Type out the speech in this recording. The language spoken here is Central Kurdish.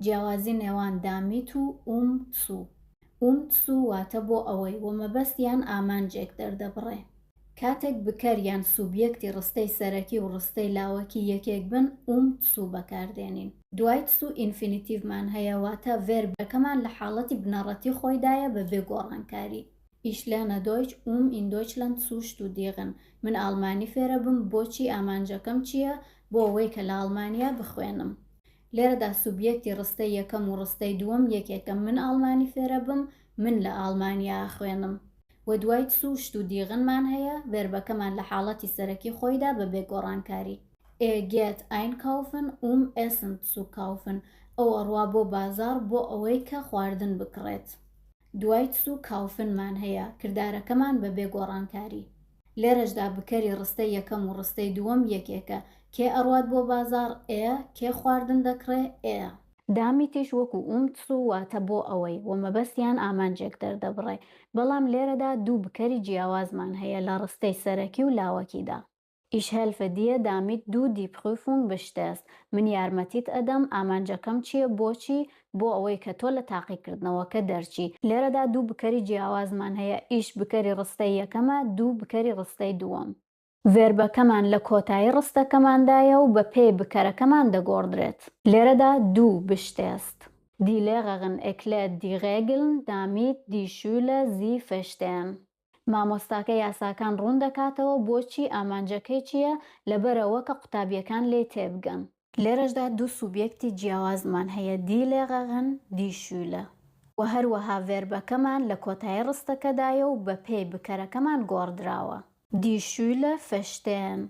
جیاوازی نێوان دامیت و ئومتسو. ئومتسو واتە بۆ ئەوەی و مەبەستیان ئامانجێک دەردەبڕێ. کاتێک بکەر یان سوبیەکتی ڕستەی سەرەکی و ڕستەی لاوەکی یەکێک بن ئومتسو بەکاردێنین. دوای تسو ئینفینیتیڤمان هەیە واتە ڤێربەکەمان لە حاڵەتی بنەڕەتی خۆیدایە بە بێ گۆڕانکاری. Ich lerne Deutsch in Deutschland zu studieren. من ئالمانی فێرە بم بۆچی ئامانجەکەم چییە؟ بۆ ئەوەی کە لە ئالمانیا بخوێنم. لێرەدا سوبیەکتی ڕستەی یەکەم و ڕستەی دووەم یەکێکم من ئالمانی فێرە بم من لە ئالمانیا خوێنم. و دوای تسو شتودیغنمان هەیە ڤێربەکەمان لە حاڵەتی سەرەکی خۆیدا بە بێ گۆڕانکاری. geht einkaufen essen zu kaufen. ئەو ئەڕوا بۆ بازار بۆ ئەوەی کە خواردن بکڕێت. دوای تسو کاوفنمان هەیە کردارەکەمان بە بێ گۆڕانکاری. لێرەشدا بکەری ڕستەی یەکەم و ڕستەی دووەم یەکێکە کێ ئەڕوات بۆ بازار کێ خواردن دەکڕێ دامیتیش وەکو ئومتسو واتە بۆ ئەوەی و مەبەستیان ئامانجێک دەردەبڕێ. بەڵام لێرەدا دوو بکەری جیاوازمان هەیە لە ڕستەی سەرەکی و لاوەکیدا. Ich helfe dir damit du die Prüfung bestehst. من یارمەتیت ئەدەم ئامانجەکەم چییە بۆچی؟ بۆ ئەوەی کە تۆ لە تاقیکردنەوەکە دەرچی. لێرەدا دوو بکەری جیاوازمان هەیە ئیش بکەری ڕستەی یەکەمە دوو بکەری ڕستەی دووەم. ڤێربەکەمان لە کۆتایی ڕستەکەماندایە و بە پێی بکەرەکەمان دەگۆڕدرێت. لێرەدا دوو بشتێست. Die Lehrerin erklärt die Regeln damit die Schüler sie verstehen. مامۆستاکە یاساکان ڕوون دەکاتەوە بۆچی ئامانجەکەی چییە لەبەرەوە کە قوتابیەکان لێ تێبگەن. لێرەشدا دوو سوبیەکتی جیاوازمان هەیە die Lehrerin die Schüler. و هەروەها ڤێربەکەمان لە کۆتایی ڕستەکەدایە و بە پێی بکەرەکەمان گۆڕدراوە. Die Schüler verstehen.